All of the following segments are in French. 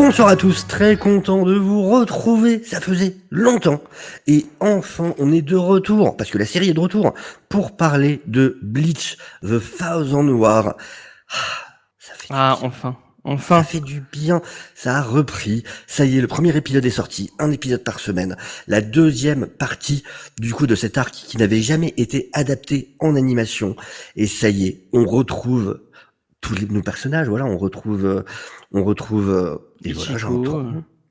Bonsoir à tous, très content de vous retrouver, ça faisait longtemps. Et enfin, on est de retour, parce que la série est de retour, pour parler de Bleach, The Thousand War. Ça fait du Ah, bien. enfin, Ça enfin. fait du bien, ça a repris. Ça y est, le premier épisode est sorti, un épisode par semaine. La deuxième partie, du coup, de cet arc qui n'avait jamais été adapté en animation. Et ça y est, on retrouve nos personnages, voilà, on retrouve, et voilà, j'ai un Ichigo. trou.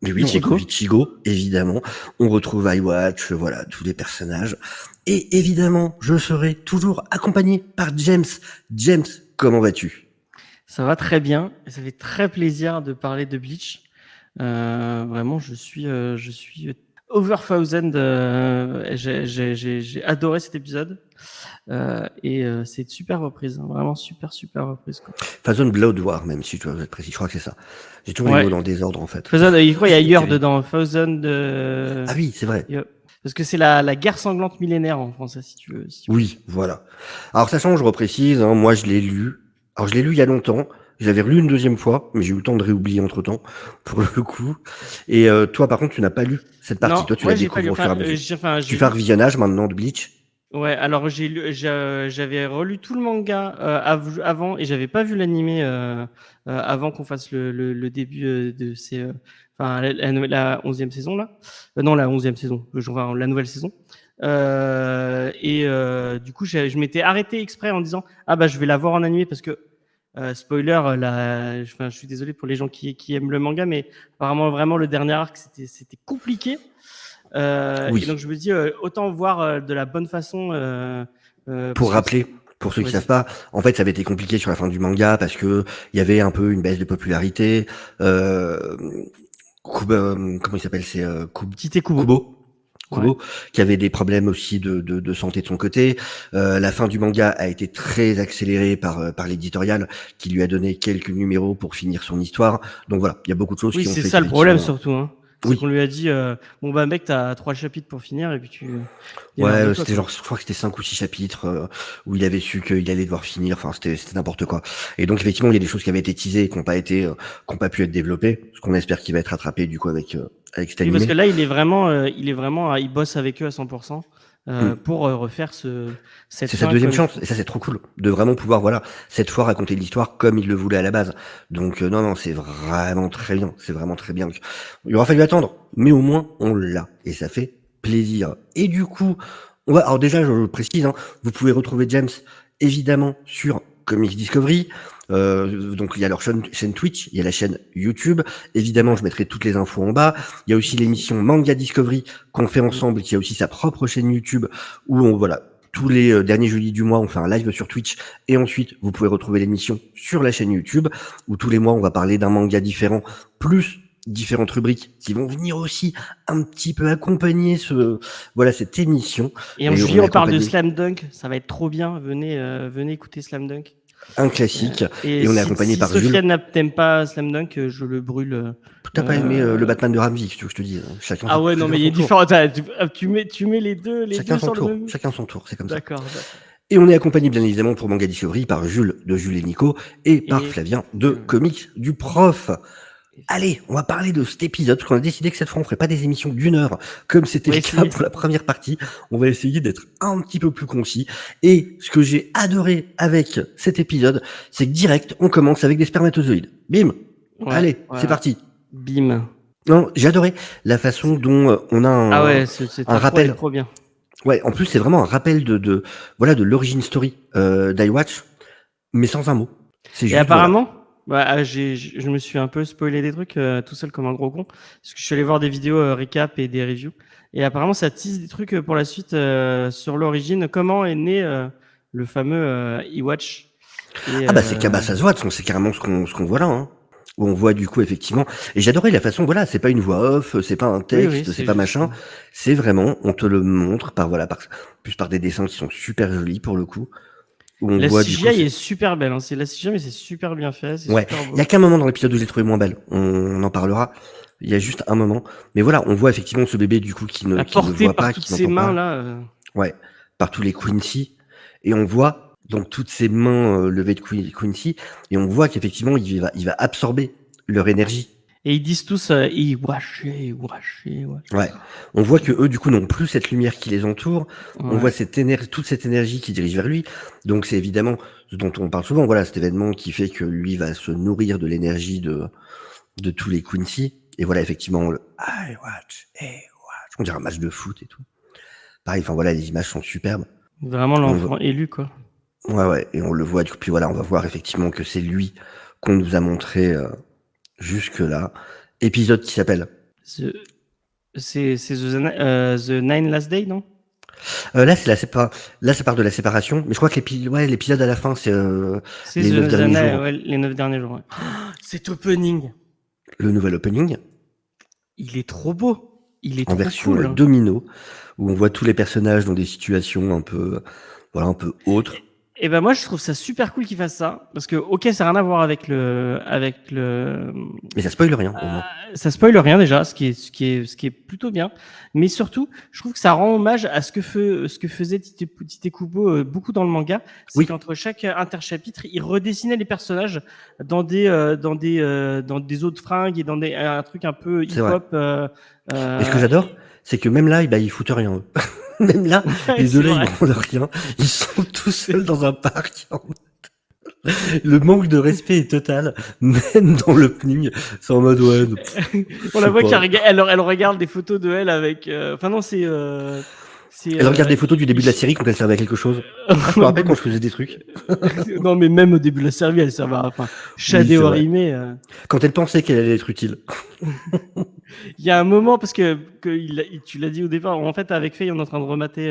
Mais oui, on retrouve Ichigo, évidemment. On retrouve iWatch, voilà, tous les personnages. Et évidemment, je serai toujours accompagné par James. James, comment vas-tu? Ça va très bien. Et ça fait très plaisir de parler de Bleach. Vraiment, je suis over thousand. J'ai adoré cet épisode. C'est une super reprise, hein. Vraiment super reprise, quoi. Thousand Blood War, même si tu veux être précis, je crois que c'est ça. J'ai toujours les mots Ouais. dans le désordre, en fait. Thousand, il croit il y a Year Terrible. dedans. Thousand. Ah oui, c'est vrai. Parce que c'est la guerre sanglante millénaire en français, si tu veux. Oui, voilà. Alors, sachant, je reprécise, hein, moi, je l'ai lu. Alors, je l'ai lu il y a longtemps. Je l'avais relu une deuxième fois, mais j'ai eu le temps de réoublier entre-temps, pour le coup. Et toi, par contre, tu n'as pas lu cette partie. Non, Toi, tu moi la j'ai pas lu. découvres au fur et à mesure. J'ai Tu fais un revisionnage maintenant de Bleach. Ouais, alors j'avais relu tout le manga avant et j'avais pas vu l'animé avant qu'on fasse le début de ces, enfin la 11e saison là. Non, la 11e saison, enfin la nouvelle saison. Du coup, je m'étais arrêté exprès en disant ah bah je vais la voir en animé parce que spoiler, je suis désolé pour les gens qui aiment le manga, mais apparemment vraiment le dernier arc c'était compliqué. Oui. Et donc je me dis autant voir de la bonne façon. Pour rappeler, pour ceux qui savent pas, en fait, ça avait été compliqué sur la fin du manga parce que il y avait un peu une baisse de popularité. Comment il s'appelle, c'est Tite Kubo. Kubo, qui avait des problèmes aussi de santé de son côté. La fin du manga a été très accélérée par l'éditorial qui lui a donné quelques numéros pour finir son histoire. Donc voilà, il y a beaucoup de choses qui ont fait. Oui, c'est ça le problème surtout. Hein. C'est qu'on lui a dit bon bah mec, t'as 3 chapitres pour finir et puis tu. Ouais, c'était genre, je crois que c'était 5 ou 6 chapitres où il avait su qu'il allait devoir finir. Enfin, c'était n'importe quoi. Et donc effectivement, il y a des choses qui avaient été teasées et qui n'ont pas pu être développées. Ce qu'on espère qu'il va être rattrapé du coup avec cet animé. Oui, parce que là, il bosse avec eux à 100%. Pour refaire cette. C'est sa deuxième chance et ça c'est trop cool de vraiment pouvoir cette fois raconter l'histoire comme il le voulait à la base. Donc non c'est vraiment très bien, Il aura fallu attendre, mais au moins on l'a et ça fait plaisir. Et du coup, alors déjà je le précise, hein, vous pouvez retrouver James évidemment sur Comics Discovery. Donc il y a leur chaîne Twitch, il y a la chaîne YouTube. Évidemment, je mettrai toutes les infos en bas. Il y a aussi l'émission Manga Discovery qu'on fait ensemble, qui a aussi sa propre chaîne YouTube où tous les derniers jeudis du mois, on fait un live sur Twitch et ensuite vous pouvez retrouver l'émission sur la chaîne YouTube où tous les mois on va parler d'un manga différent plus différentes rubriques qui vont venir aussi un petit peu accompagner cette émission. Et en juillet, on parle de Slam Dunk, ça va être trop bien. Venez écouter Slam Dunk. Un classique. Et on est accompagné par Jules. Si Sofiane n'aime pas Slam Dunk, je le brûle. T'as pas aimé le Batman de Ramvi, si tu veux que je te dise. Chacun mais il est différent. Tu mets les deux sur le même. Chacun son tour, c'est comme ça. D'accord. Et on est accompagné bien évidemment pour Manga Discovery par Jules de Jules et Nico et par Flavien de Comics du Prof. Allez, on va parler de cet épisode, parce qu'on a décidé que cette fois on ferait pas des émissions d'1 heure, comme c'était le cas pour la première partie. On va essayer d'être un petit peu plus concis. Et ce que j'ai adoré avec cet épisode, c'est que direct, on commence avec des spermatozoïdes. Bim! Allez, c'est parti. Bim. Non, j'ai adoré la façon dont on a un rappel. Trop bien. Ouais, en plus c'est vraiment un rappel de l'origin story d'iWatch, mais sans un mot. C'est juste, et apparemment, je me suis un peu spoilé des trucs tout seul comme un gros con, parce que je suis allé voir des vidéos recap et des reviews, et apparemment ça tease des trucs pour la suite sur l'origine, comment est né le fameux iWatch. C'est Kabasazwat, c'est carrément ce qu'on voit là, hein. Où on voit du coup effectivement, et j'adorais la façon, c'est pas une voix off, c'est pas un texte, c'est pas machin, c'est vraiment, on te le montre par des dessins qui sont super jolis pour le coup. La CGI est super belle, hein. C'est la CGI, mais c'est super bien fait. Ouais, il y a qu'un moment dans l'épisode où je l'ai trouvé moins belle, on en parlera. Il y a juste un moment, mais voilà, on voit effectivement ce bébé du coup qui ne voit pas, qui n'entend pas. Ses mains là. Ouais, par tous les Quincy, et on voit donc toutes ces mains levées de Quincy, et on voit qu'effectivement il va absorber leur énergie. Et ils disent tous Iwashi, Iwashi, Iwashi. Ouais. On voit que eux, du coup, n'ont plus cette lumière qui les entoure. On voit Ouais. toute cette énergie qui dirige vers lui. Donc, c'est évidemment ce dont on parle souvent. Voilà, cet événement qui fait que lui va se nourrir de l'énergie de tous les Quincy. Et voilà, effectivement, le I watch, hey watch. On dirait un match de foot et tout. Pareil, enfin voilà, les images sont superbes. Vraiment On le- l'enfant élu, quoi. Ouais, ouais, et on le voit, du coup, puis voilà, on va voir effectivement que c'est lui qu'on nous a montré jusque-là. Épisode qui s'appelle. The- c'est The Nine Last Day, non? Là, là, ça part de la séparation, mais je crois que l'épisode à la fin, c'est C'est les 9 derniers jours, ouais, les 9 derniers jours. Ouais. Cet opening, le nouvel opening, il est trop beau. Il est en trop version cool. domino, où on voit tous les personnages dans des situations un peu, voilà, un peu autres. Et ben moi je trouve ça super cool qu'ils fassent ça parce que ok ça n'a rien à voir avec le Mais ça spoil rien, au moins. ça spoile rien déjà ce qui est plutôt bien, mais surtout je trouve que ça rend hommage à ce que faisait Tite Kubo beaucoup dans le manga, c'est Oui, qu'entre chaque interchapitre il redessinait les personnages dans des autres fringues et dans un truc un peu c'est hip vrai. hop Et ce que j'adore, c'est que même là, bah, ils foutent rien, eux. Même là, ouais, les deux c'est là, ils vrai. branlent rien. Ils sont tout seuls dans un parc. Le manque de respect est total, même dans l'opening. C'est en mode, ouais, je On la sais voit pas. elle regarde des photos de elle avec. Enfin non, c'est Elle regarde des photos du début de la série quand elle servait à quelque chose. Ah, je me rappelle quand je faisais des trucs. non mais même au début de la série, elle servait à. Enfin, Oui, Shade c'est vrai. Orihime. Quand elle pensait qu'elle allait être utile. Il y a un moment parce que tu l'as dit au départ. En fait, avec Faye, on est en train de remater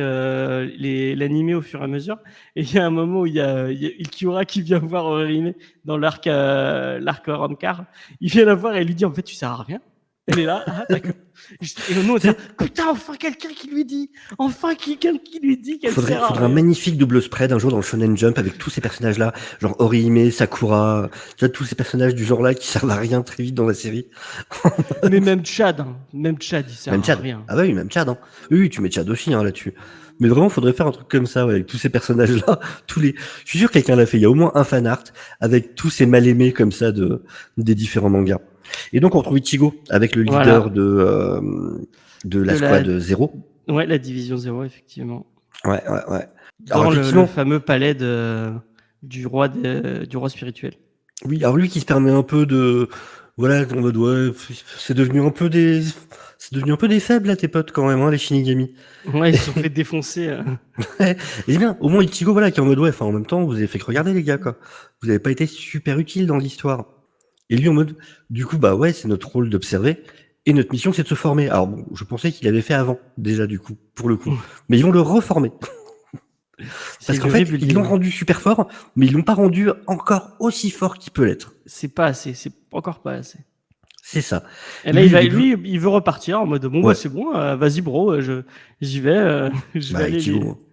l'animé au fur et à mesure. Et il y a un moment où il y a Ilkiura qui vient voir Orihime dans l'arc Rancard. Il vient la voir et elle lui dit en fait tu sers à rien. Elle est là, ah, d'accord. Et nous, on dit, putain, enfin quelqu'un qui lui dit, enfin quelqu'un qui lui dit qu'elle sert à Faudrait un rien. magnifique double spread un jour dans le Shonen Jump avec tous ces personnages-là, genre Orihime, Sakura, tu vois, tous ces personnages du genre-là qui servent à rien très vite dans la série. Mais même Chad, il sert Même à Chad. rien. Ah bah oui, même Chad. Hein. Oui, oui, tu mets Chad aussi là-dessus. Mais vraiment, faudrait faire un truc comme ça, ouais, avec tous ces personnages-là. Je suis sûr que quelqu'un l'a fait. Il y a au moins un fan art avec tous ces mal-aimés comme ça des différents mangas. Et donc, on retrouve Ichigo avec le leader Voilà. de la De la, squad 0. ouais, la division 0, effectivement. Ouais, ouais, ouais. Alors, Dans le effectivement, fameux palais du roi spirituel. oui, alors lui qui se permet un peu de, voilà, en mode, ouais, c'est devenu un peu des faibles, là, tes potes, quand même, hein, les Shinigami. Ouais, ils se sont fait défoncer. Ouais, et bien, au moins Ichigo, voilà, qui est en mode, ouais, enfin, en même temps, vous avez fait que regarder, les gars, quoi. Vous avez pas été super utile dans l'histoire. Et lui, en mode, du coup, bah ouais, c'est notre rôle d'observer. Et notre mission, c'est de se former. Alors, bon, je pensais qu'il avait fait avant, déjà, du coup, pour le coup. Mais ils vont le reformer. C'est Parce qu'en du fait, ils l'ont rebuilding. rendu super fort, mais ils l'ont pas rendu encore aussi fort qu'il peut l'être. C'est pas assez, c'est encore pas assez. C'est ça. Et là, Lui, au début, il veut repartir en mode bon, bah ouais, c'est bon, vas-y, bro, j'y vais, je vais bah, aller les. Ichigo.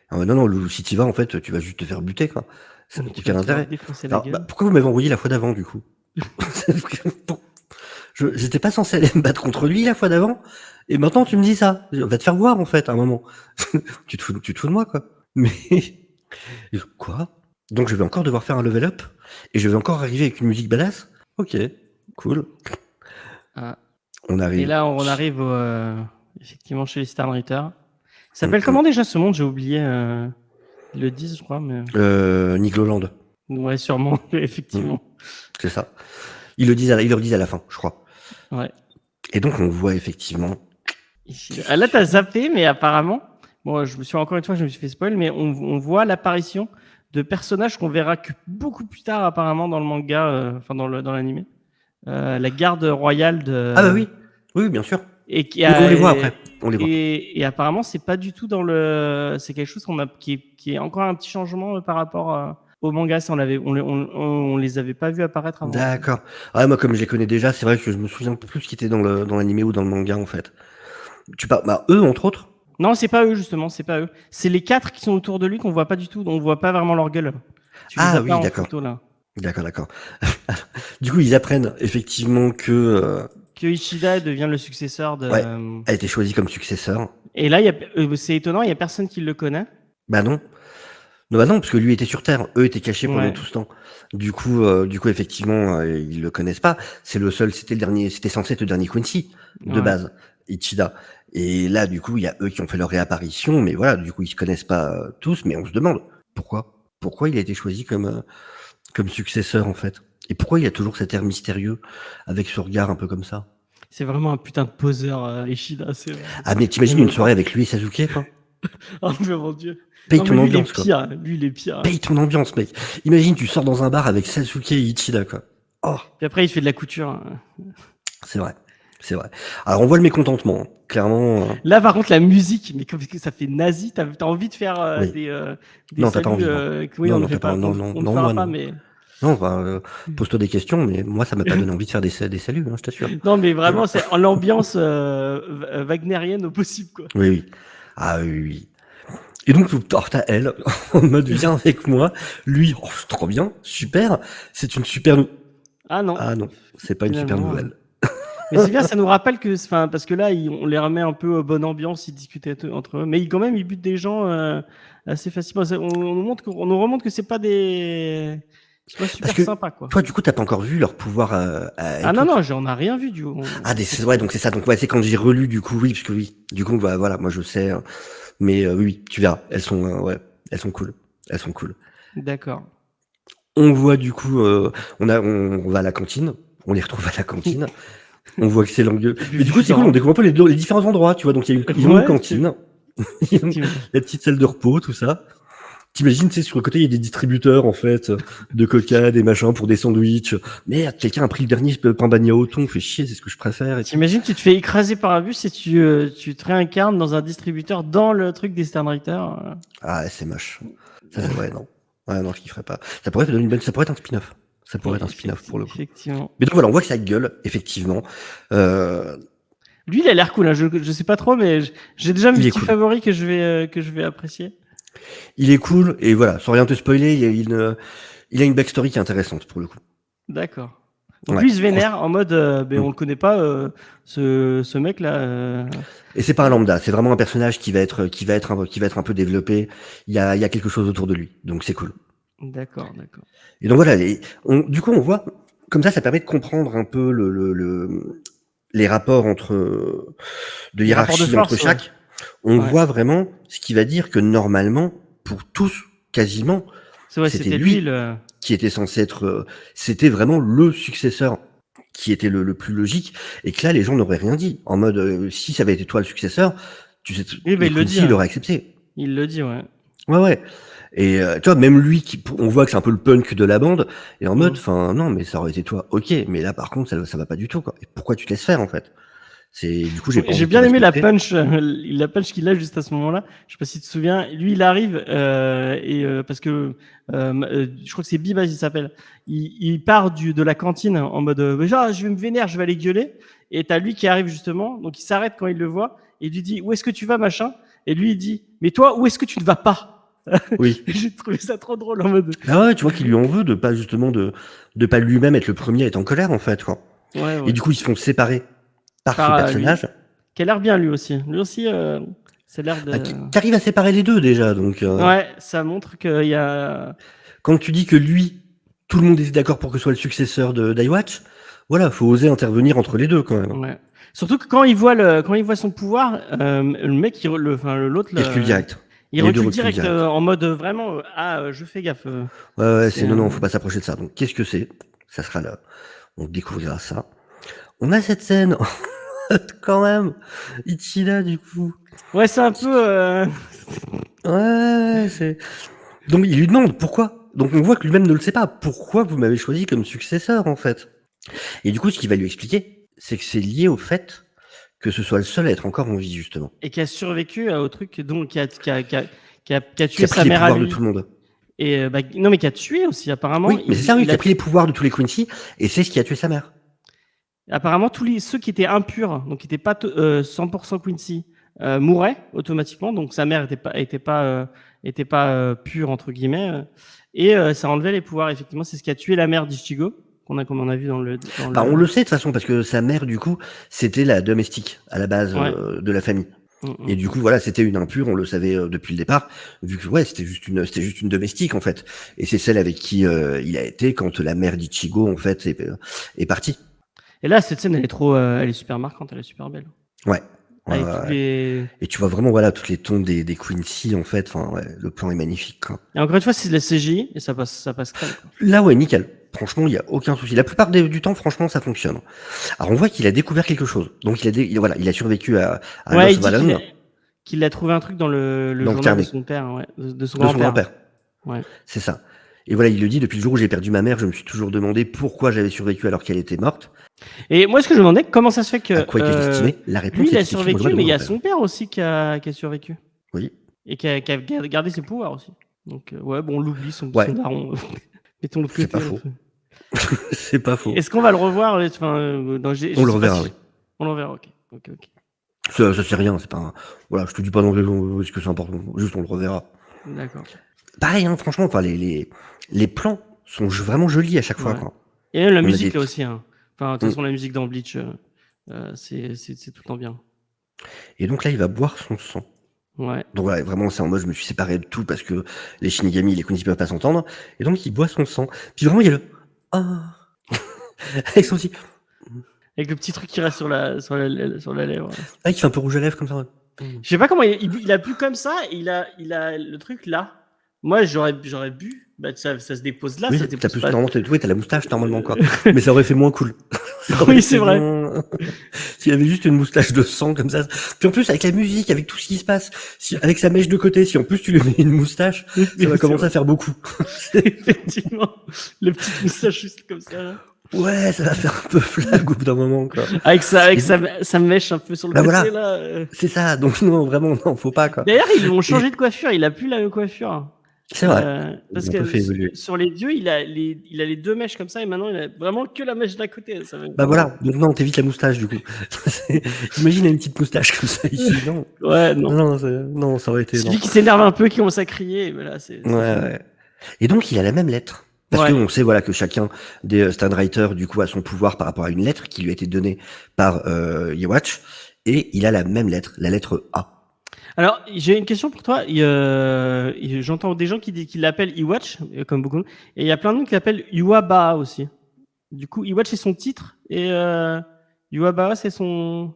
Ah ouais, non, non, Loulou, si t'y vas, en fait, tu vas juste te faire buter, quoi. Ça n'a Tu vas aucun te faire intérêt. défoncer la Alors, bah, gueule. pourquoi vous m'avez envoyé la fois d'avant, du coup? J'étais pas censé aller me battre contre lui la fois d'avant, et maintenant tu me dis ça. On va te faire voir, en fait, à un moment. Tu te fous de moi, quoi. Mais, quoi? Donc je vais encore devoir faire un level up, et je vais encore arriver avec une musique badass? Ok, cool. Ah. On Et arrive. là, on arrive effectivement chez les Sternritter. Ça Hum, s'appelle hum. comment déjà ce monde? J'ai oublié. Ils le disent, je crois, mais. Nigloland. Ouais, sûrement, Hum, effectivement. c'est ça. Ils le disent à la fin, je crois. Ouais. Et donc on voit effectivement. Ah, là, t'as zappé, mais apparemment, bon, encore une fois, je me suis fait spoil, mais on voit l'apparition de personnages qu'on verra que beaucoup plus tard, apparemment, dans le manga, enfin, dans l'animé. La garde royale Ah bah de. oui, oui, bien sûr. Et qui Mais on a. les voit après. On les voit. Et apparemment, c'est pas du tout dans le. C'est quelque chose qui est encore un petit changement par rapport au manga. Ça, on les avait pas vus apparaître avant. D'accord. Ah, moi, comme je les connais déjà, c'est vrai que je me souviens plus ce qui était dans l'animé ou dans le manga, en fait. Tu parles, bah, eux, entre autres. Non, c'est pas eux, justement, c'est pas eux. C'est les quatre qui sont autour de lui qu'on voit pas du tout, on voit pas vraiment leur gueule. Tu les Ah as pas oui, en d'accord. photo, là. D'accord, d'accord. Du coup, ils apprennent effectivement que, Que Ishida devient le successeur ouais, de. a été choisie comme successeur. Et là, c'est étonnant, il y a personne qui le connaît. Bah non. Non, bah non, parce que lui était sur Terre, eux étaient cachés pendant Ouais, tout ce temps. Du coup, effectivement, ils le connaissent pas. C'est le seul, c'était censé être le dernier Quincy de ouais. base, Ichida. Et là, du coup, il y a eux qui ont fait leur réapparition, mais voilà, du coup, ils se connaissent pas tous, mais on se demande pourquoi il a été choisi comme successeur en fait. Et pourquoi il a toujours cet air mystérieux avec ce regard un peu comme ça. C'est vraiment un putain de poseur, Ishida, c'est vrai. Ah mais Mais t'imagines une soirée avec lui et Sasuke, quoi. oh mais mon Dieu. Paye Non mais ton lui il est ambiance, quoi. pire, lui il est pire. Paye ton ambiance, mec. Imagine, tu sors dans un bar avec Sasuke et Ichida, quoi. Oh, Puis après il fait de la couture. c'est vrai. C'est vrai. Alors on voit le mécontentement, hein. Clairement. Là par contre la musique, mais comme ça fait nazi, t'as envie de faire Oui. des Non, t'as pas saluts envie, non. que oui Non, on ne non, fait t'as pas. pas, Non, non, on ne non, fera moi pas non. mais Non, enfin, pose-toi des questions, mais moi ça m'a pas donné envie de faire des saluts, hein, je t'assure. non mais vraiment c'est en l'ambiance wagnérienne au possible quoi. Oui, oui. Ah oui, oui. Et donc, t'as elle, en mode viens avec moi. Lui, oh, c'est trop bien, super. C'est une super. Ah non, Ah non, c'est pas une super finalement. nouvelle. Mais c'est bien, ça nous rappelle que, enfin, parce que là, on les remet un peu bonne ambiance, ils discutaient entre eux, mais quand même, ils butent des gens assez facilement. On nous remonte que c'est pas des, c'est pas Parce super que sympa, quoi. toi, du coup, t'as pas encore vu leur pouvoir à Ah elles non, non, toutes. j'en ai rien vu du coup. Ah, ouais, donc c'est ça. Donc ouais, c'est quand j'ai relu, du coup, oui, parce que oui. Du coup, bah, voilà, moi je sais, hein. Mais oui, oui, tu verras. Elles sont, ouais, elles sont cool. Elles sont cool. D'accord. On voit du coup, on va à la cantine. On les retrouve à la cantine. On voit que c'est langueux. Et puis Mais du coup, c'est cool. On violent. découvre un peu les différents endroits, tu vois. Donc ils ont une Ouais, cantine, effectivement. la petite salle de repos, tout ça. T'imagines, tu sais, sur le côté, il y a des distributeurs, en fait, de coca, des machins pour des sandwichs. Merde, quelqu'un a pris le dernier pain bagna au thon, fait chier, c'est ce que je préfère et tout. T'imagines, tu te fais écraser par un bus et tu te réincarnes dans un distributeur dans le truc des Sternritter. Ah, ouais, c'est moche. Ça, c'est ouais, non. Ouais, non, je kifferais pas. Ça pourrait donner une bonne, ça pourrait être un spin-off. Ça pourrait être un spin-off pour le coup. Effectivement. Mais donc voilà, on voit que ça gueule, effectivement. Euh, Lui, il a l'air cool. Hein. Je sais pas trop, mais j'ai déjà mes il est petits cool. favoris que je vais apprécier. Il est cool, et voilà, sans rien te spoiler, il a une backstory qui est intéressante pour le coup. D'accord. Donc Ouais. lui, il se vénère en mode, ben, Mm. on le connaît pas, ce mec-là. Et c'est pas un lambda, c'est vraiment un personnage qui va être un peu développé. Il y a quelque chose autour de lui, donc c'est cool. D'accord, d'accord. Et donc voilà, du coup on voit, comme ça permet de comprendre un peu les rapports de Les rapports de hiérarchie entre force, ouais. chaque. On Ouais. voit vraiment ce qui va dire que normalement, pour tous, quasiment, C'est vrai, c'était c'était lui lui le. qui était censé être, c'était vraiment le successeur qui était le plus logique, et que là les gens n'auraient rien dit. En mode, si ça avait été toi le successeur, tu sais, Oui, ben les il le dit. Quincy Hein. l'auraient accepté. Il le dit, ouais. Ouais, ouais. Et tu vois, même lui, on voit que c'est un peu le punk de la bande, et en mode, Mm. enfin, non, mais ça aurait été toi, ok, mais là, par contre, ça va pas du tout, quoi. Et pourquoi tu te laisses faire, en fait? Du coup, j'ai pas J'ai envie de te bien aimé respecter. la punch qu'il a juste à ce moment-là. Je sais pas si tu te souviens. Lui, il arrive parce que je crois que c'est Bibas, il s'appelle. Il part de la cantine en mode genre, je vais me vénère, je vais aller gueuler. Et t'as lui qui arrive justement. Donc il s'arrête quand il le voit et il lui dit où est-ce que tu vas machin. Et lui il dit mais toi où est-ce que tu ne vas pas. Oui. J'ai trouvé ça trop drôle en mode. Ah ouais, tu vois qu'il lui en veut de pas, justement, de pas lui-même être le premier à être en colère, en fait, quoi. Ouais Et ouais. du coup, ils se font séparer par ce Par lui. personnage, Qui a l'air bien lui aussi. Lui aussi, c'est l'air de. qui arrive à séparer les deux, déjà. Donc, Ouais, ça montre qu'il y a. quand tu dis que lui, tout le monde est d'accord pour que ce soit le successeur de d'Iwatch, voilà, faut oser intervenir entre les deux, quand même. Ouais. Surtout que quand il voit son pouvoir, le mec, enfin l'autre, Il recule direct. il Les deux recule reculent direct direct. en mode vraiment, je fais gaffe. Ouais, ouais, C'est, non, faut pas s'approcher de ça. Donc, qu'est-ce que c'est? Ça sera là. On découvrira ça. On a cette scène, quand même. Ichida, du coup. ouais, c'est un peu. Ouais, c'est. Donc, il lui demande pourquoi. Donc, on voit que lui-même ne le sait pas. Pourquoi vous m'avez choisi comme successeur, en fait? Et du coup, ce qu'il va lui expliquer, c'est que c'est lié au fait que ce soit le seul à être encore en vie, justement. Et qui a survécu au truc, donc qui a Qui tué a pris sa les mère à pouvoirs de lui. tout le monde. Et non, mais qui a tué aussi, apparemment. Oui, mais c'est ça, oui, qui a pris les pouvoirs de tous les Quincy, et c'est ce qui a tué sa mère. Apparemment, ceux qui étaient impurs, donc qui n'étaient pas 100% Quincy, mouraient automatiquement. Donc sa mère était pas pure entre guillemets, et ça enlevait les pouvoirs. Effectivement, c'est ce qui a tué la mère d'Ichigo, comme on a vu dans le. Bah, on le sait de toute façon, parce que sa mère, du coup, c'était la domestique à la base Ouais. de la famille. Et du coup, voilà, c'était une impure, on le savait depuis le départ, vu que ouais, c'était juste une domestique en fait. Et c'est celle avec qui il a été quand la mère d'Ichigo en fait est partie. Et là, cette scène, elle est super marquante, elle est super belle. Ouais. Avec tous les... Et tu vois vraiment voilà tous les tons des Quincy en fait. Enfin, ouais, le plan est magnifique. Quoi. Et encore une fois, c'est de la CGI et ça passe crème. Quoi. Là, ouais, nickel. Franchement, il y a aucun souci. La plupart du temps, franchement, ça fonctionne. Alors, on voit qu'il a découvert quelque chose. Donc, voilà, il a survécu à Ouais, Lost Vallon. Qu'il a trouvé un truc dans le journal carnet. de son père, ouais, de son De son grand-père. grand-père. Ouais. C'est ça. Et voilà, il le dit, depuis le jour où j'ai perdu ma mère, je me suis toujours demandé pourquoi j'avais survécu alors qu'elle était morte. Et moi, ce que je me demandais, comment ça se fait que À quoi était-je destiné? La réponse lui, il a est effectivement survécu, dans le mais il y a grand-père. son père aussi qui a survécu. Oui. Et qui a gardé ses pouvoirs aussi. Donc, ouais, bon, on l'oublie, son Ouais. daron. Mettons le côté. C'est pas faux. C'est pas faux. Est-ce qu'on va le revoir On le reverra, oui. On le reverra, ok. Ça c'est rien, c'est pas. Voilà, je te dis pas non plus ce que c'est important. Juste, on le reverra. D'accord. Pareil, hein, franchement, enfin, les plans sont vraiment jolis à chaque fois. Quoi. Et même la On a musique, des- là aussi. Hein. Enfin, de toute façon, la musique dans Bleach, c'est tout le temps bien. Et donc là, il va boire son sang. Ouais. Donc voilà, vraiment, c'est en mode, je me suis séparé de tout parce que les Shinigami et les Quincy peuvent pas s'entendre. Et donc, il boit son sang. Puis vraiment, il y a le ah avec son petit Avec le petit truc qui reste sur la lèvre. ah, qui fait un peu rouge à lèvres comme ça. Je sais pas comment il a bu comme ça, et il a le truc là. Moi, j'aurais bu. Bah, ça se dépose là, Oui, ça se dépose pas. normalement, t'as la moustache normalement quoi. Mais ça aurait fait moins cool. Oui, c'est vrai. S'il avait juste une moustache de sang comme ça. Puis en plus, avec la musique, avec tout ce qui se passe, avec sa mèche de côté, si en plus tu lui mets une moustache, ça va commencer à faire beaucoup. Effectivement. Le petit moustache juste comme ça. Là. Ouais, ça va faire un peu flag au bout d'un moment, quoi. Avec sa mèche un peu sur le côté, voilà. là. C'est ça, donc non, vraiment, non, faut pas, quoi. D'ailleurs, ils l'ont changé de coiffure, il a plus la même coiffure. C'est vrai. Parce Ils ont un peu fait évoluer. que sur les yeux, il a les deux mèches comme ça, et maintenant, il a vraiment que la mèche d'à côté. Ça Bah voilà, donc non, t'évites la moustache, du coup. Imagine une petite moustache comme ça ici, non. Ouais, non. Non, ça aurait été. Celui qui s'énerve un peu, qui commence à crier, mais là, Ouais. Et donc, il a la même lettre. Parce qu'on sait voilà que chacun des Stanwriter du coup a son pouvoir par rapport à une lettre qui lui a été donnée par Yewatch, et il a la même lettre, la lettre A. Alors, j'ai une question pour toi. J'entends des gens qui l'appellent Iwatch, comme beaucoup, et il y a plein de gens qui l'appellent Yuaba aussi. Du coup, Iwatch c'est son titre, et Yuaba c'est son...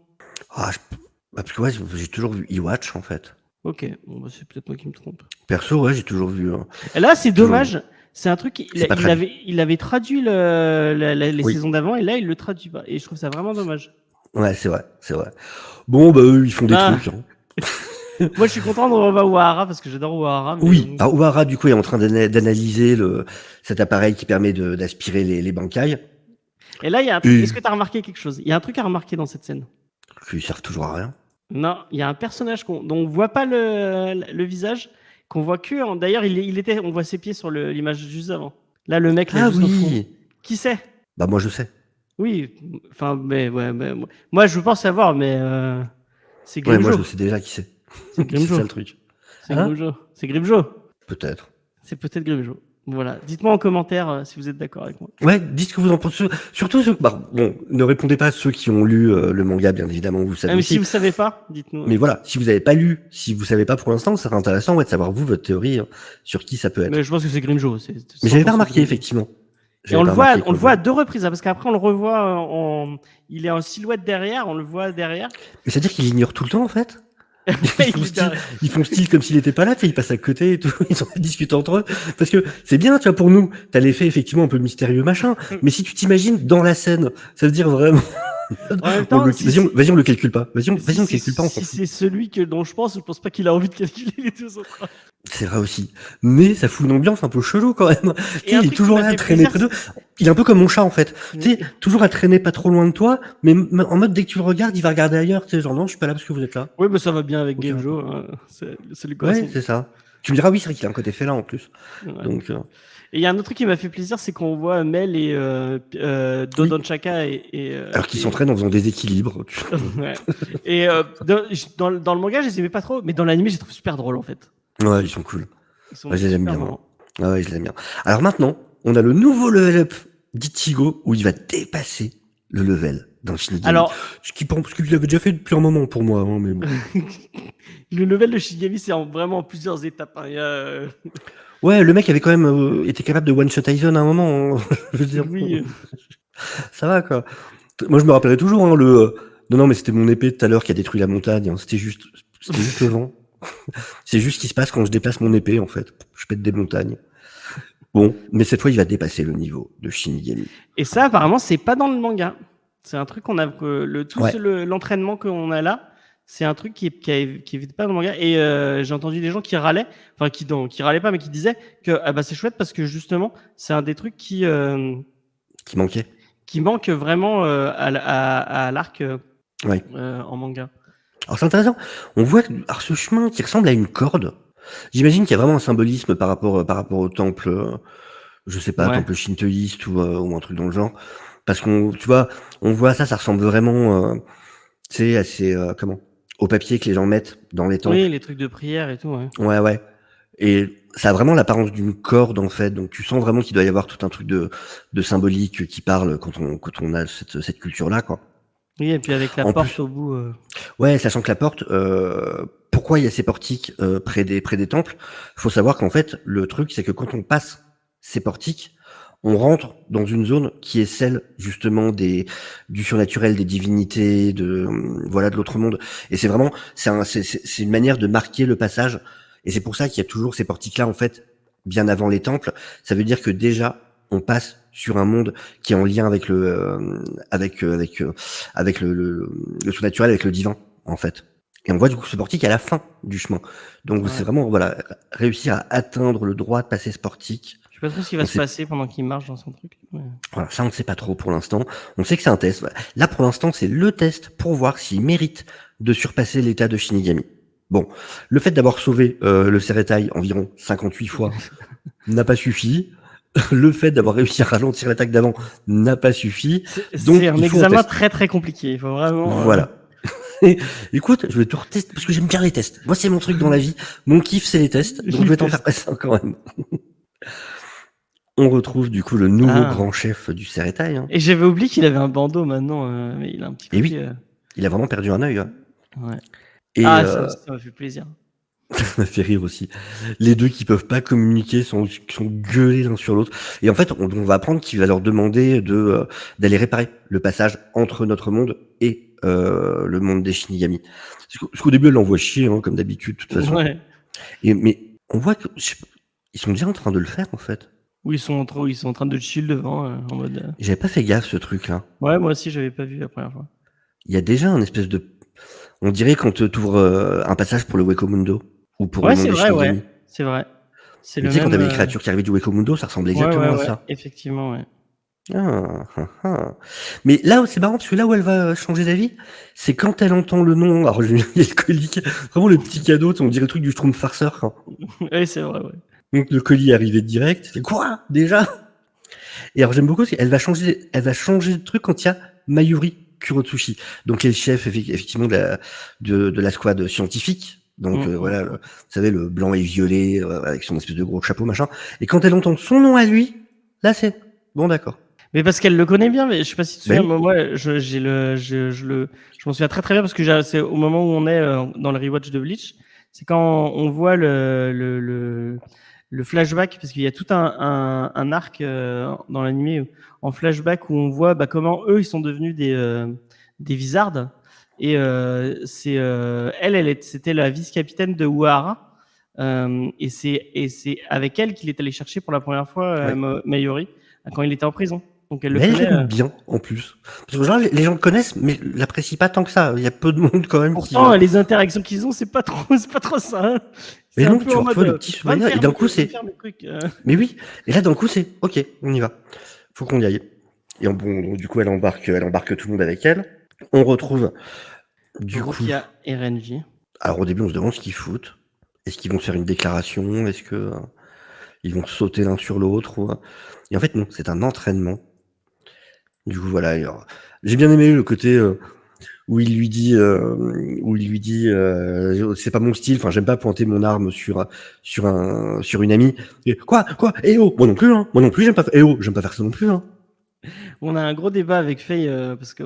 Parce que ouais, j'ai toujours vu Iwatch en fait. Ok, bon, bah, c'est peut-être moi qui me trompe. Perso, ouais, j'ai toujours vu... Et là, c'est dommage. C'est un truc, il avait traduit les saisons d'avant, et là, il le traduit pas. Et je trouve ça vraiment dommage. Ouais, c'est vrai. Bon, bah eux, ils font des trucs. Hein. Moi, je suis content de revoir Ohara, parce que j'adore Ohara. Oui, alors Ohara, du coup, est en train d'analyser cet appareil qui permet d'aspirer les bancailles. Et là, il y a un truc. Est-ce que tu as remarqué quelque chose? Il y a un truc à remarquer dans cette scène. Ils servent toujours à rien. Non, il y a un personnage dont on voit pas le visage, qu'on voit que. D'ailleurs, on voit ses pieds sur l'image juste avant. Là, le mec, là, juste au fond. Qui c'est? Bah, moi, je sais. Oui, enfin, mais moi, je pense savoir, mais c'est Grimjo. Ouais, moi, je sais déjà qui c'est. C'est Grimjo. C'est ça le truc. C'est Grimjo. Peut-être. C'est peut-être Grimjo. Voilà. Dites-moi en commentaire si vous êtes d'accord avec moi. Ouais, dites ce que vous en pensez. Surtout ceux. Bon, ne répondez pas à ceux qui ont lu le manga, bien évidemment, vous savez. Mais si vous savez pas, dites-nous. Mais voilà, si vous n'avez pas lu, si vous savez pas pour l'instant, ça serait intéressant de savoir vous votre théorie sur qui ça peut être. Mais je pense que c'est Grimjo. Mais j'avais pas remarqué effectivement. Et on le voit à deux reprises, hein, parce qu'après on le revoit il est en silhouette derrière, on le voit derrière. Mais c'est-à-dire qu'il ignore tout le temps en fait. Ils font style comme s'il était pas là, tu sais, ils passent à côté et tout, ils discutent entre eux. Parce que c'est bien, tu vois, pour nous, t'as l'effet effectivement un peu mystérieux machin, mais si tu t'imagines dans la scène, ça veut dire vraiment. En même temps, vas-y, on le calcule pas. Vas-y, on le calcule pas. Si c'est celui dont je pense pas qu'il a envie de calculer les deux autres. C'est vrai aussi. Mais ça fout une ambiance un peu chelou quand même. Il est toujours là à traîner près d'eux. Il est un peu comme mon chat en fait. Tu sais, toujours à traîner pas trop loin de toi, mais en mode dès que tu le regardes, il va regarder ailleurs. Tu sais, genre non, je suis pas là parce que vous êtes là. Oui, mais ça va bien avec Grimjo. Hein. C'est le ouais, c'est ça. Tu me diras, oui, c'est vrai qu'il a un côté félin en plus. Ouais. Donc. Et il y a un autre truc qui m'a fait plaisir, c'est qu'on voit Mel et Dodon Chaka et alors qu'ils s'entraînent en faisant des équilibres. Ouais. Et dans le manga, je les aimais pas trop, mais dans l'anime, je les trouve super drôles en fait. Ouais, ils sont cool. Je les aime bien. Ah ouais, je les aime bien. Alors maintenant, on a le nouveau level up d'Ichigo où il va dépasser le level dans Shinigami. Alors, Ce qu'il avait déjà fait depuis un moment pour moi, hein, mais bon. le level de Shinigami, c'est vraiment en plusieurs étapes. Hein. Ouais, le mec avait quand même été capable de one-shot Aizen à un moment. Hein. Je veux dire, Oui. ça va quoi. Moi, je me rappellerai toujours hein, non, mais c'était mon épée tout à l'heure qui a détruit la montagne. Hein. C'était juste le vent. C'est juste ce qui se passe quand je déplace mon épée, en fait. Je pète des montagnes. Bon, mais cette fois, il va dépasser le niveau de Shinigami. Et ça, apparemment, c'est pas dans le manga. C'est un truc qu'on a, Ouais. l'entraînement qu'on a là, c'est un truc qui est pas dans le manga. Et j'ai entendu des gens qui râlaient, enfin qui râlaient pas, mais qui disaient que c'est chouette parce que justement, c'est un des trucs qui manquait. Qui manque vraiment à l'arc Ouais. en manga. Alors c'est intéressant. On voit ce chemin qui ressemble à une corde. J'imagine qu'il y a vraiment un symbolisme par rapport au temple, je sais pas, Ouais. temple shintoïste ou un truc dans le genre. Parce tu vois, on voit ça ressemble vraiment, tu sais, à ces, au papier que les gens mettent dans les temples. Oui, les trucs de prière et tout, ouais. Ouais. Et ça a vraiment l'apparence d'une corde, en fait. Donc tu sens vraiment qu'il doit y avoir tout un truc de symbolique qui parle quand on a cette culture-là, quoi. Oui, et puis avec la En porte plus, au bout. ouais, sachant que la porte, pourquoi il y a ces portiques près des temples? Faut savoir qu'en fait, le truc, c'est que quand on passe ces portiques, on rentre dans une zone qui est celle justement du surnaturel, des divinités, de l'autre monde. Et c'est vraiment, c'est une manière de marquer le passage. Et c'est pour ça qu'il y a toujours ces portiques-là en fait, bien avant les temples. Ça veut dire que déjà, on passe sur un monde qui est en lien avec avec le surnaturel, avec le divin, en fait. Et on voit du coup ce portique à la fin du chemin. Donc c'est vraiment, réussir à atteindre le droit de passer ce portique. Je sais pas trop ce qui va se passer pendant qu'il marche dans son truc. Ouais. Voilà, ça on ne sait pas trop pour l'instant. On sait que c'est un test. Voilà. Là pour l'instant c'est le test pour voir s'il mérite de surpasser l'état de Shinigami. Bon, le fait d'avoir sauvé le Seretai environ 58 fois n'a pas suffi. Le fait d'avoir réussi à ralentir l'attaque d'avant n'a pas suffi. Donc, c'est un examen très très compliqué. Il faut vraiment. Voilà. Écoute, je vais tout retester parce que j'aime bien les tests. Moi, c'est mon truc dans la vie. Mon kiff, c'est les tests. Donc, je vais t'en faire passer un quand même. On retrouve du coup le nouveau grand chef du Seretai. Hein. Et j'avais oublié qu'il avait un bandeau maintenant. Mais il a un petit côté. Et oui, il a vraiment perdu un œil. Hein. Ouais. Et ça m'a fait plaisir. Ça m'a fait rire aussi. Les deux qui peuvent pas communiquer sont gueulés l'un sur l'autre. Et en fait, on va apprendre qu'il va leur demander d'aller réparer le passage entre notre monde et le monde des Shinigami. Parce qu'au début, elle l'envoie chier, hein, comme d'habitude, de toute façon. Ouais. Mais on voit que ils sont déjà en train de le faire, en fait. Oui, ils sont en train de chill devant, en mode. J'avais pas fait gaffe, ce truc-là. Ouais, moi aussi, j'avais pas vu la première fois. Il y a déjà un espèce de... On dirait quand tu ouvres un passage pour le Wekamundo. Ou pour le monde des Shinigami. Ouais, c'est vrai. Tu sais, quand t'avais les créatures qui arrivaient du Wekamundo, ça ressemblait exactement à ça. Effectivement, ouais. Mais là, c'est marrant parce que là où elle va changer d'avis, c'est quand elle entend le nom. Alors, il y a le colis, vraiment le petit cadeau, on dirait le truc du Schtroumpf farceur. Hein. Oui, c'est vrai, ouais. Donc le colis est arrivé direct. C'est quoi déjà? Et alors j'aime beaucoup parce qu'elle va changer de truc quand il y a Mayuri Kurotsushi, donc qui est le chef effectivement de la squad scientifique. Donc voilà, vous savez, le blanc et violet avec son espèce de gros chapeau machin. Et quand elle entend son nom à lui, là c'est bon, d'accord. Mais parce qu'elle le connaît bien, mais je sais pas si tu te souviens, moi je m'en souviens très très bien parce que c'est au moment où on est dans le rewatch de Bleach, c'est quand on voit le flashback, parce qu'il y a tout un arc dans l'animé en flashback où on voit comment eux ils sont devenus des wizards. Et c'était la vice-capitaine de Uehara, et c'est avec elle qu'il est allé chercher pour la première fois Mayuri quand il était en prison. Donc elle le connaît. Elle bien en plus. Parce que genre, les gens le connaissent, mais l'apprécient pas tant que ça. Il y a peu de monde quand même. Pourtant, les interactions qu'ils ont, c'est pas trop ça. Hein. Mais non, tu reçois le petit souvenir et d'un coup c'est. Mais oui. Et là d'un coup c'est OK, on y va. Faut qu'on y aille. Et bon, du coup elle embarque tout le monde avec elle. On retrouve du coup. Il y a RNG. Alors au début on se demande ce qu'ils foutent. Est-ce qu'ils vont faire une déclaration? Est-ce que ils vont sauter l'un sur l'autre? Et en fait non, c'est un entraînement. Du coup voilà. Alors, j'ai bien aimé le côté où il lui dit c'est pas mon style, enfin j'aime pas pointer mon arme sur une amie. Et, quoi? Eh oh, moi non plus j'aime pas faire ça non plus hein. On a un gros débat avec Faye parce que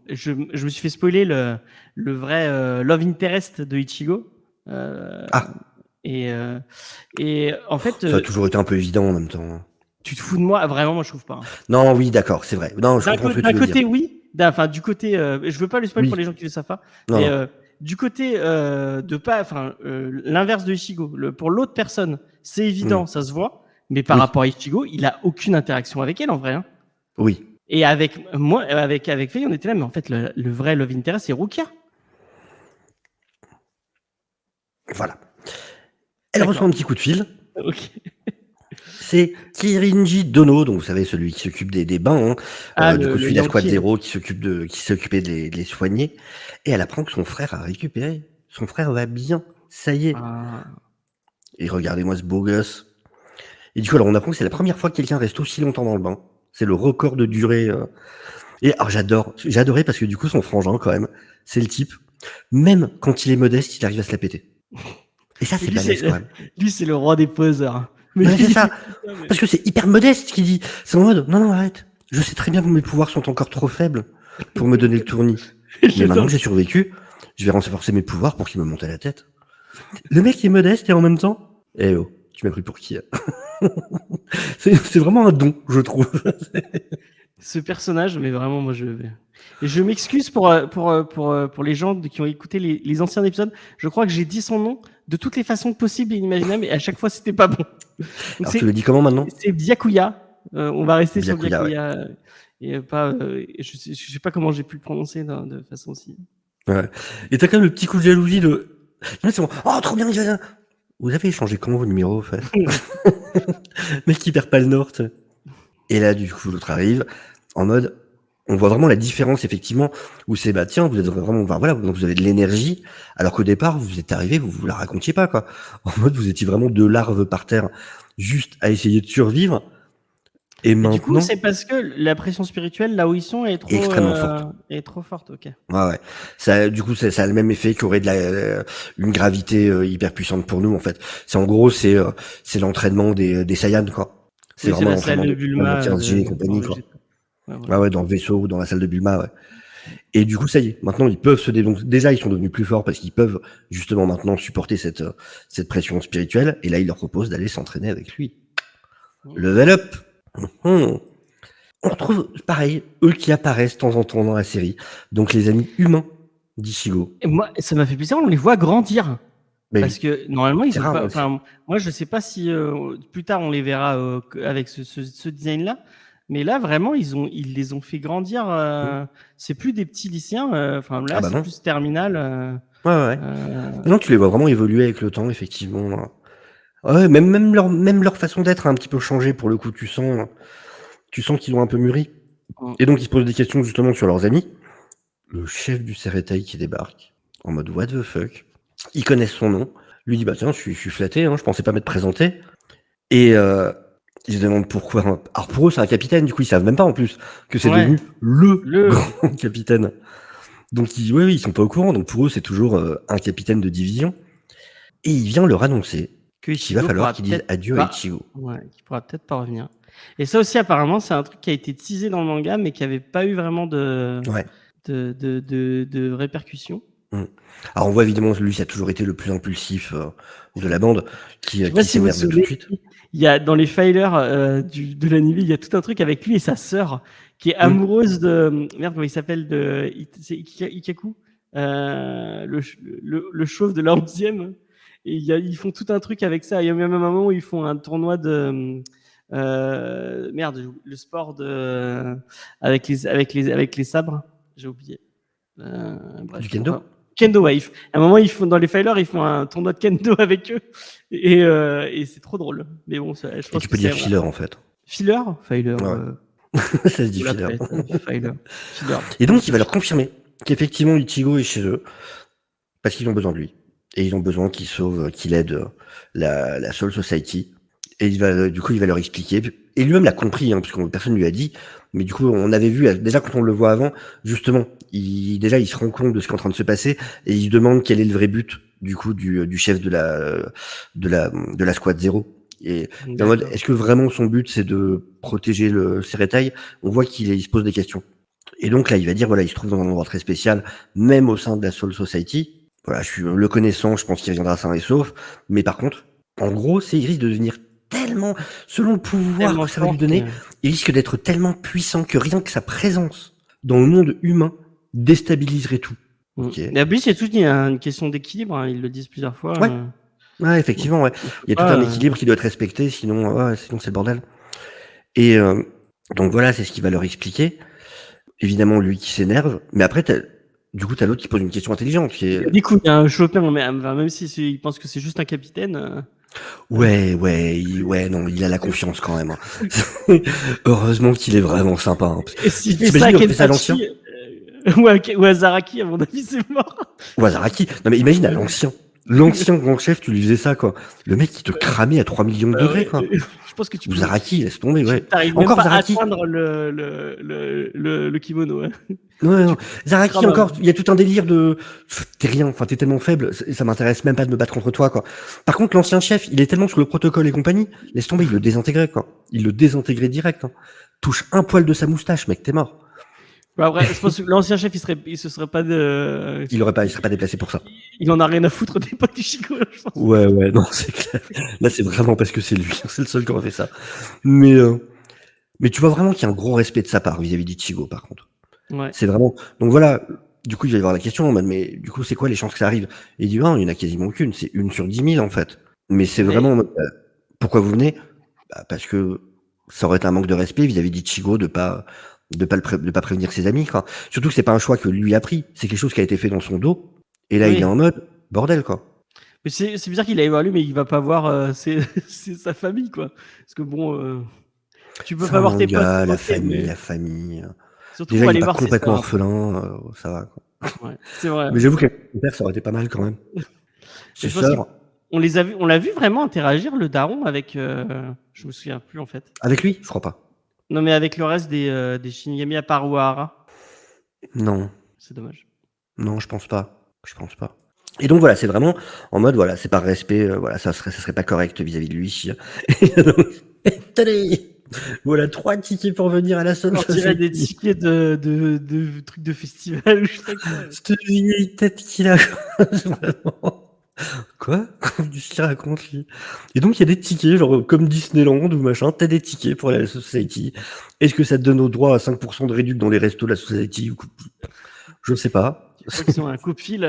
je me suis fait spoiler le vrai love interest de Ichigo. Ah, Et, euh, et en fait, ça a toujours été un peu évident en même temps. tu te fous de moi? Vraiment, moi je trouve pas. Hein. Non, oui, d'accord, c'est vrai. Non, je comprends ce que tu D'un veux dire. côté, oui. Enfin, du côté, je veux pas le spoil pour Oui, les gens qui le savent pas, non, mais non, du côté de pas, enfin, l'inverse de Ichigo. Pour l'autre personne, c'est hmm, évident, ça se voit. Mais par oui, rapport à Ichigo, il a aucune interaction avec elle en vrai. Hein. oui, Et avec moi, avec Faye, on était là, mais en fait, le vrai love interest, c'est Rukia. voilà. Elle reçoit D'accord. un petit coup de fil. Ok. C'est Kirinji Dono, donc vous savez, celui qui s'occupe des bains, hein. Ah, Du coup, le celui de la Squad Yankee. Là. Zero qui s'occupait de les soigner. Et elle apprend que son frère a récupéré. Son frère va bien. Ça y est. Ah. Et regardez-moi ce beau gosse. Et du coup, alors on apprend que c'est la première fois que quelqu'un reste aussi longtemps dans le bain. C'est le record de durée. Et alors j'ai adoré parce que du coup, son frangin, quand même, c'est le type. Même quand il est modeste, il arrive à se la péter. Et ça, Mais c'est balèze quand même. lui, c'est le roi des poseurs. Mais Non, mais c'est il ça. fait ça, mais- Parce que c'est hyper modeste ce qu'il dit. C'est en mode, non, non, arrête. Je sais très bien que mes pouvoirs sont encore trop faibles pour me donner le tournis. Mais maintenant J'adore. que j'ai survécu, je vais renforcer mes pouvoirs pour qu'ils me montent à la tête. Le mec est modeste et en même temps, eh oh, tu m'as pris pour qui? C'est vraiment un don, je trouve. Ce personnage, mais vraiment, moi, je m'excuse pour les gens qui ont écouté les anciens épisodes. Je crois que j'ai dit son nom de toutes les façons possibles et inimaginables, et à chaque fois, c'était pas bon. Donc, Alors tu le dis comment maintenant? c'est Byakuya. On va rester sur Byakuya, ouais. Byakuya. Et pas, je sais pas comment j'ai pu le prononcer de façon aussi. Ouais. Et t'as quand même le petit coup de jalousie de. Là, c'est bon. Oh, trop bien, il va bien. Vous avez échangé comment vos numéros, en fait? Mec qui perd pas le nord, tu sais. Et là, du coup, l'autre arrive en mode. On voit vraiment la différence, effectivement, où c'est, bah, tiens, vous êtes vraiment, enfin, voilà, donc vous avez de l'énergie, alors qu'au départ, vous êtes arrivé, vous la racontiez pas, quoi. En mode, vous étiez vraiment deux larves par terre, juste à essayer de survivre. Et Et du coup, maintenant, c'est parce que la pression spirituelle, là où ils sont, est extrêmement forte. est trop forte. Ok. Ouais, ouais. Ça, du coup, ça a le même effet qu'aurait une gravité hyper puissante pour nous, en fait. C'est en gros, c'est l'entraînement des Saiyans, quoi. C'est Oui, c'est vraiment la salle l'entraînement de des Saiyans Bulma 15G et dans compagnie, quoi. Vegeta. Ouais, voilà. Ouais, ouais, dans le vaisseau ou dans la salle de Bulma, ouais. Et du coup, ça y est. Maintenant, ils peuvent donc déjà, ils sont devenus plus forts parce qu'ils peuvent justement maintenant supporter cette pression spirituelle. Et là, il leur propose d'aller s'entraîner avec lui. Level up. Mhm. On retrouve, pareil, eux qui apparaissent de temps en temps dans la série. Donc, les amis humains d'Ichigo. Et moi, ça m'a fait plaisir, on les voit grandir. Mais Parce oui, que normalement, c'est ils ont rare pas. aussi. Enfin, moi, je sais pas si plus tard on les verra avec ce design-là. Mais là, vraiment, ils les ont fait grandir. Hmm. C'est plus des petits lycéens. Enfin, Ah là, bah c'est non. plus terminal. Ouais, ouais, ouais. Euh, Non, tu les vois vraiment évoluer avec le temps, effectivement. Ouais, même leur façon d'être a un petit peu changé pour le coup. Tu sens qu'ils ont un peu mûri. Et donc, ils se posent des questions justement sur leurs amis. Le chef du Seretai qui débarque en mode what the fuck. Ils connaissent son nom. Lui dit bah tiens, je suis flatté, hein, je pensais pas m'être présenté. Et ils se demandent pourquoi. Alors pour eux, c'est un capitaine, du coup, ils savent même pas en plus que c'est ouais. devenu le Le. grand capitaine. Donc ils sont pas au courant. Donc pour eux, c'est toujours un capitaine de division. Et il vient leur annoncer Que qu'il va Ichigo falloir pourra qu'ils disent peut-être adieu à pas. Ichigo. Ouais, qui pourra peut-être pas revenir. Et ça aussi, apparemment, c'est un truc qui a été teasé dans le manga, mais qui avait pas eu vraiment Ouais. de répercussions. Mm. Alors on voit évidemment lui, ça a toujours été le plus impulsif de la bande, Je sais pas qui si vous vous s'énerve de tout de souvenez, suite. il y a dans les filers de l'anime, il y a tout un truc avec lui et sa sœur qui est Mm. amoureuse de merde, comment il s'appelle c'est Ikaku, le chauve de la 11e. Et ils font tout un truc avec ça. Il y a même un moment où ils font un tournoi de merde, le sport de avec les sabres. J'ai oublié. Du Bref, kendo. enfin, Kendo Wave. À un moment, dans les filers, ils font un tournoi de Kendo avec eux. Et c'est trop drôle. Mais bon, je Et pense tu que peux c'est dire filler en fait. Filer. Filer. Ouais. Ça se dit Vous la filler. faites. Filer. Filer. Et donc il va leur confirmer qu'effectivement Ichigo est chez eux parce qu'ils ont besoin de lui. Et ils ont besoin qu'il aide la Soul Society. Et du coup, il va leur expliquer. Et lui-même l'a compris, hein, parce que personne lui a dit. Mais du coup, on avait vu, déjà quand on le voit avant, justement, il se rend compte de ce qui est en train de se passer et il se demande quel est le vrai but, du coup, du chef de la Squad Zero. Et en mode, D'accord. est-ce que vraiment son but c'est de protéger le Ceretai? On voit il se pose des questions. Et donc là, il va dire, voilà, il se trouve dans un endroit très spécial, même au sein de la Soul Society. Voilà, je suis le connaissant, je pense qu'il reviendra sain et sauf. Mais par contre, en gros, il risque de devenir tellement, selon le pouvoir Tellement que ça va lui fort donner, que il risque d'être tellement puissant que rien que sa présence dans le monde humain déstabiliserait tout. Ok. Et en plus, c'est tout il y a une question d'équilibre, hein, ils le disent plusieurs fois, Ouais, ouais, donc effectivement, ouais. il faut Il y a tout un pas, équilibre qui doit être respecté, sinon, ouais, sinon c'est le bordel. Et donc voilà, c'est ce qu'il va leur expliquer. Évidemment, lui qui s'énerve, mais après, du coup, t'as l'autre qui pose une question intelligente, qui est, du coup, il y a un Chopin, mais enfin, même si il pense que c'est juste un capitaine, ouais, ouais, non, il a la confiance quand même, hein. Heureusement qu'il est vraiment sympa, hein. et s'il fait ça T'imagines, à il aurait fait ça à l'ancien? Kenpachi, ou à Zaraki, à mon avis, c'est mort. Ou à Zaraki. Non, mais imagine à l'ancien. L'ancien grand chef, tu lui faisais ça, quoi. Le mec, qui te cramait à 3 millions de Bah degrés, ouais, quoi. je pense que Ou Zaraki, laisse tomber, tu ouais. t'arrives même Encore pas à Zaraki. atteindre le kimono, hein. Ouais, non. Tu Zaraki, crames avant. encore, il y a tout un délire de, t'es rien, enfin, t'es tellement faible, ça m'intéresse même pas de me battre contre toi, quoi. Par contre, l'ancien chef, il est tellement sur le protocole et compagnie, laisse tomber, il le désintégrait, quoi. Il le désintégrait direct, hein. Touche un poil de sa moustache, mec, t'es mort. Bah, après, je pense que l'ancien chef, il se serait pas Il serait pas déplacé pour ça. il en a rien à foutre des potes du Chico, je pense. Ouais, ouais, non, c'est clair. Là, c'est vraiment parce que c'est lui, c'est le seul qui aurait fait ça. Mais tu vois vraiment qu'il y a un gros respect de sa part vis-à-vis d'Ichigo, par contre. Ouais. C'est vraiment. Donc voilà, du coup, il va y avoir la question en mode, mais du coup, c'est quoi les chances que ça arrive? Et il dit, il y en a quasiment aucune, c'est 1 sur 10 000 en fait. Mais c'est Mais vraiment en mode, pourquoi vous venez? Bah, parce que ça aurait été un manque de respect vis-à-vis d'Ichigo de pas prévenir ses amis, quoi. Surtout que c'est pas un choix que lui a pris, c'est quelque chose qui a été fait dans son dos. Et là, il est oui. en mode, bordel, quoi. Mais c'est bizarre qu'il a évalué, mais il va pas voir sa famille, quoi. Parce que bon, tu peux C'est pas un voir tes potes, manga, ok, mais la famille. surtout Déjà, pour il est aller pas voir ses complètement sœurs. orphelin, ça va, quoi. Ouais, c'est vrai. Mais j'avoue que son père, ça aurait été pas mal quand même. Mais Ses je pense sœurs, on l'a vu vraiment interagir le daron avec, je me souviens plus en fait. avec lui, je crois pas. Non, mais avec le reste des Shinigami à part Uehara. Non, C'est dommage. non, je pense pas. Je pense pas. Et donc voilà, c'est vraiment en mode, voilà, c'est par respect, voilà, ça serait pas correct vis-à-vis de lui. Et donc, tenez, voilà 3 tickets pour venir à la Soul On dirait des Society. tickets de trucs de festival ou je sais pas quoi. Cette vieille tête qu'il a, vraiment. Quoi? Qu'est-ce qu'il raconte, lui? Et donc, il y a des tickets, genre, comme Disneyland ou machin, t'as des tickets pour aller à la Society. Est-ce que ça te donne au droit à 5% de réduction dans les restos de la Society? Je sais pas. Je crois qu'ils sont un coup de fil.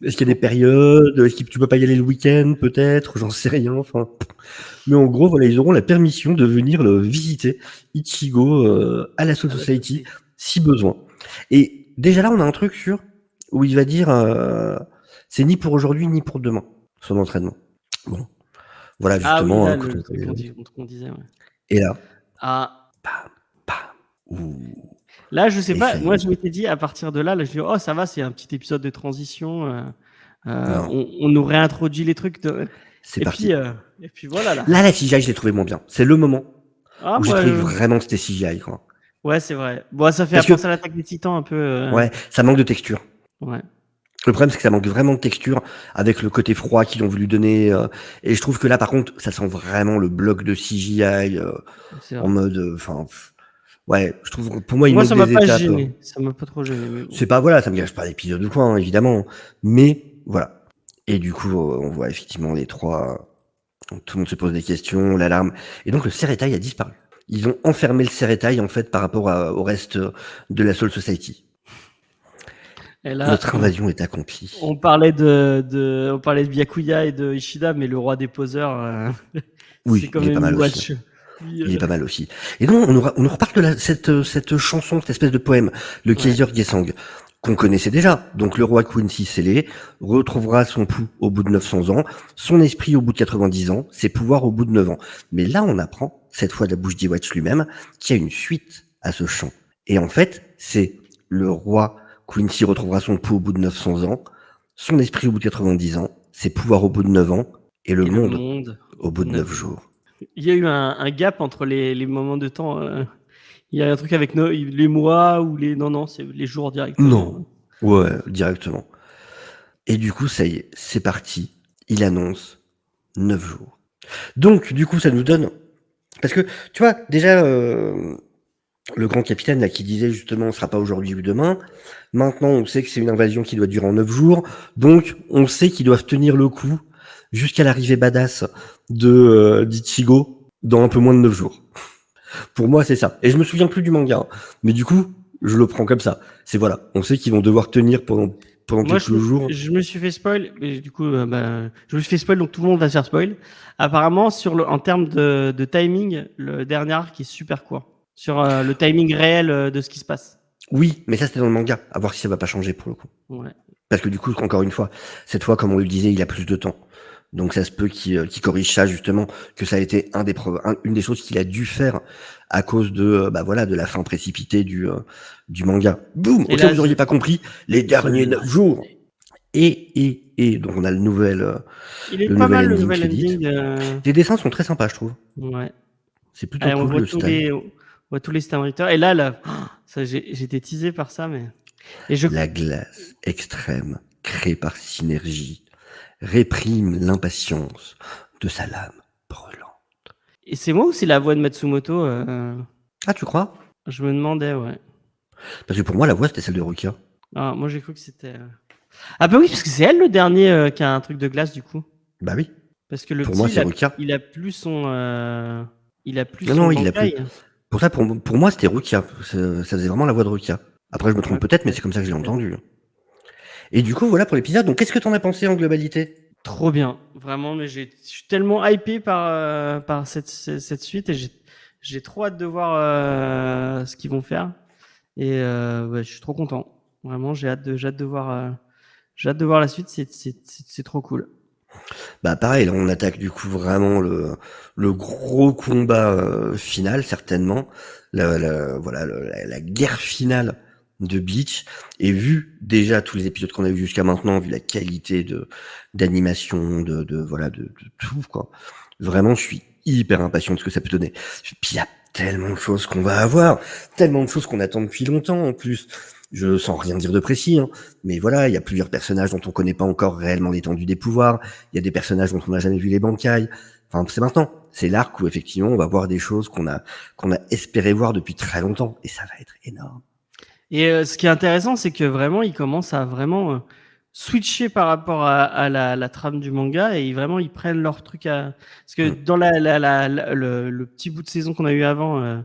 Est-ce qu'il y a des périodes? Est-ce que tu peux pas y aller le week-end, peut-être? J'en sais rien, enfin. Mais en gros, voilà, ils auront la permission de venir le visiter, Ichigo, à la Soul Society, si besoin. Et déjà là, on a un truc où il va dire, c'est ni pour aujourd'hui, ni pour demain, son entraînement. Bon. Voilà, Ah oui, justement, là, hein, quand le on truc qu'on disait, ouais. et là, Ah, bam, bam, ouh, là, je sais et pas, ça y moi, est. je m'étais dit, à partir de là, je dis: «Oh, ça va, c'est un petit épisode de transition, Non, on nous réintroduit les trucs de» c'est et parti. puis voilà, là. Là, la CGI, je l'ai trouvé moins bien. C'est le moment Ah où j'ai moi, trouvé que vraiment c'était CGI, quoi. ouais, c'est vrai. Bon, ça fait Parce que, penser à l'Attaque des Titans un peu, ouais, ça manque de texture. ouais, Le problème, c'est que ça manque vraiment de texture avec le côté froid qu'ils ont voulu donner. Et je trouve que là, par contre, ça sent vraiment le bloc de CGI c'est en vrai. mode, enfin, ouais, je trouve, pour moi, il Moi, manque ça m'a des pas étapes. gêné, ça m'a pas trop gêné, mais bon. C'est pas, voilà, ça me gâche pas l'épisode ou quoi, hein, évidemment. Mais voilà. Et du coup, on voit effectivement les trois. Tout le monde se pose des questions, l'alarme. Et donc, le Ceretai a disparu. Ils ont enfermé le Ceretai, en fait, par rapport au reste de la Soul Society. Et là, Notre invasion est accomplie. on parlait de Byakuya et de Ishida, mais le roi des poseurs, c'est Oui, quand il est pas même mal aussi. Iwatch. Lui, Il est pas mal aussi. Et donc, on nous reparle de cette chanson, cette espèce de poème, le ouais, Kaiser Gesang, qu'on connaissait déjà. Donc, le roi Quincy scellé retrouvera son pouls au bout de 900 ans, son esprit au bout de 90 ans, ses pouvoirs au bout de 9 ans. Mais là, on apprend, cette fois de la bouche d'Iwatch lui-même, qu'il y a une suite à ce chant. Et en fait, c'est le roi Quincy retrouvera son pouls au bout de 900 ans, son esprit au bout de 90 ans, ses pouvoirs au bout de 9 ans, et le et le monde monde au au bout bout de de 9 9 jours. jours. Il y a eu un gap entre les moments de temps, il y a un truc avec les mois ou les non, c'est les jours Non. directement. Ouais, directement. Et du coup, ça y est, c'est parti. Il annonce 9 jours. Donc, du coup, ça nous donne... Parce que, tu vois, déjà, le grand capitaine là qui disait justement on sera pas aujourd'hui ou demain. Maintenant, on sait que c'est une invasion qui doit durer en 9 jours. Donc, on sait qu'ils doivent tenir le coup jusqu'à l'arrivée badass de d'Ichigo dans un peu moins de 9 jours. Pour moi, c'est ça. Et je me souviens plus du manga. Hein. Mais du coup, je le prends comme ça. C'est voilà, on sait qu'ils vont devoir tenir pendant Moi, quelques jours. je me suis fait spoil, et du coup, je me suis fait spoil, donc tout le monde va se faire spoil. Apparemment, en termes de timing, le dernier arc est super court. Sur le timing réel de ce qui se passe. Oui, mais ça c'était dans le manga. À voir si ça va pas changer pour le coup. Ouais. Parce que du coup, encore une fois, cette fois, comme on le disait, il a plus de temps. Donc ça se peut qu'il corrige ça justement, que ça a été une des choses qu'il a dû faire à cause de voilà de la fin précipitée du manga. Boum. Et Au cas où là, vous auriez pas compris, les derniers 9 jours. Et donc on a le il est pas mal le ending nouvel credit. ending. Les dessins sont très sympas, je trouve. Ouais. C'est plutôt Allez, on cool voit le style. on voit tous les Stam Ritter. Et là, ça, j'étais teasé par ça, mais. Et La glace extrême créée par synergie réprime l'impatience de sa lame brûlante. Et c'est moi ou c'est la voix de Matsumoto Ah, tu crois? Je me demandais, ouais. Parce que pour moi, la voix, c'était celle de Rukia. Ah, moi, j'ai cru que c'était. Ah, bah oui, parce que c'est elle le dernier qui a un truc de glace, du coup. Bah oui. Parce que le Pour petit, moi, c'est Rukia. il a plus son. Il a plus Non, son non, il l'a plus. Bankai. Pour ça, pour moi, c'était Rukia. Ça faisait vraiment la voix de Rukia. Après, je me trompe Ouais, peut-être, mais c'est comme ça que je l'ai peut-être. entendu. Et du coup, voilà pour l'épisode. Donc, qu'est-ce que t'en as pensé en globalité? Trop bien, vraiment, mais je suis tellement hypé par cette suite et j'ai trop hâte de voir ce qu'ils vont faire. Et ouais, je suis trop content. Vraiment, j'ai hâte de voir la suite, c'est trop cool. Bah pareil, là on attaque du coup vraiment le gros combat final certainement, voilà la guerre finale de Bleach. Et vu déjà tous les épisodes qu'on a eu jusqu'à maintenant, vu la qualité d'animation, de tout quoi, vraiment je suis hyper impatient de ce que ça peut donner. Puis il y a tellement de choses qu'on va avoir, tellement de choses qu'on attend depuis longtemps en plus. Je sens rien dire de précis, hein, mais voilà, il y a plusieurs personnages dont on connaît pas encore réellement l'étendue des pouvoirs. Il y a des personnages dont on n'a jamais vu les Bankai. Enfin, c'est maintenant. C'est l'arc où effectivement on va voir des choses qu'on a espéré voir depuis très longtemps, et ça va être énorme. Et ce qui est intéressant, c'est que vraiment, ils commencent à vraiment switcher par rapport à la trame du manga et vraiment ils prennent leur truc à. Parce que dans le petit bout de saison qu'on a eu avant,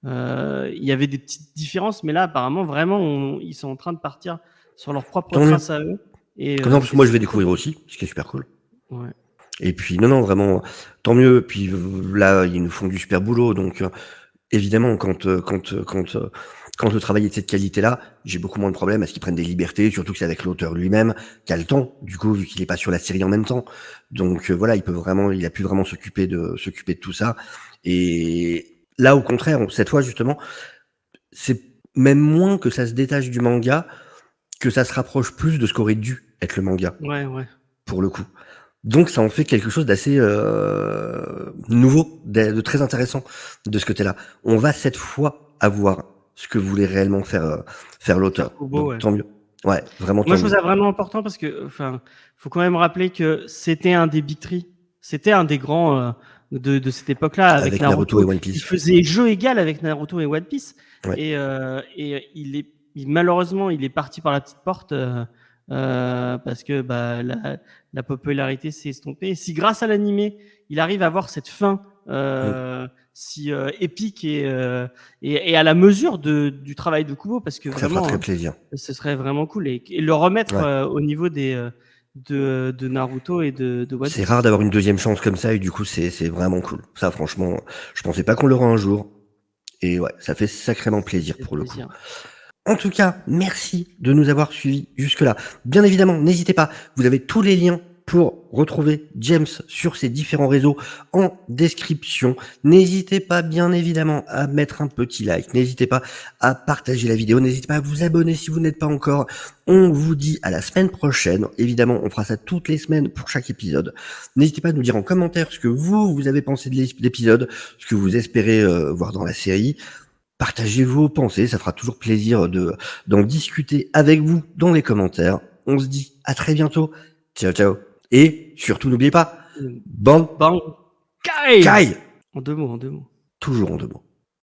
il y avait des petites différences, mais là, apparemment, vraiment, ils sont en train de partir sur leur propre Tant mieux. trace à eux. Et Non, parce que c'est moi je vais super découvrir cool. aussi, ce qui est super cool. Ouais. Et puis non, vraiment, tant mieux. Puis là, ils nous font du super boulot, donc évidemment, quand le travail est de cette qualité-là, j'ai beaucoup moins de problèmes à ce qu'ils prennent des libertés, surtout que c'est avec l'auteur lui-même qui a le temps, du coup, vu qu'il est pas sur la série en même temps. Donc voilà, il a pu vraiment s'occuper de tout ça. Et là, au contraire, cette fois justement, c'est même moins que ça se détache du manga, que ça se rapproche plus de ce qu'aurait dû être le manga, Ouais, ouais. pour le coup. Donc ça en fait quelque chose d'assez nouveau, de très intéressant de ce côté-là. On va cette fois avoir ce que voulait réellement faire l'auteur. Faire Kubo, Donc ouais. tant mieux. Ouais, vraiment Moi, tant je trouve mieux. ça vraiment important parce que, enfin, faut quand même rappeler que c'était un des Big Three. C'était un des grands de cette époque-là avec Avec Naruto et Naruto. One Il Piece. faisait jeu égal avec Naruto et One Piece. Ouais. Et malheureusement, il est parti par la petite porte parce que bah, la popularité s'est estompée. Et si grâce à l'animé, il arrive à avoir cette fin si épique et à la mesure du travail de Kubo, parce que Ça fera vraiment, très plaisir. ce serait vraiment cool. Et le remettre Ouais. au niveau de Naruto et de One C'est Piece. rare d'avoir une deuxième chance comme ça et du coup c'est vraiment cool. Ça franchement, je pensais pas qu'on l'aura un jour. Et ouais, ça fait sacrément plaisir Ça fait pour le coup. plaisir. En tout cas, merci de nous avoir suivis jusque-là. Bien évidemment, n'hésitez pas, vous avez tous les liens pour retrouver James sur ses différents réseaux en description. N'hésitez pas, bien évidemment, à mettre un petit like. N'hésitez pas à partager la vidéo. N'hésitez pas à vous abonner si vous n'êtes pas encore. On vous dit à la semaine prochaine. Évidemment, on fera ça toutes les semaines pour chaque épisode. N'hésitez pas à nous dire en commentaire ce que vous avez pensé de l'épisode, ce que vous espérez voir dans la série. Partagez vos pensées, ça fera toujours plaisir d'en discuter avec vous dans les commentaires. On se dit à très bientôt. Ciao, ciao. Et surtout, n'oubliez pas, Mm. bande Bon. Kai! Kai! En 2 mots, en 2 mots. Toujours en 2 mots.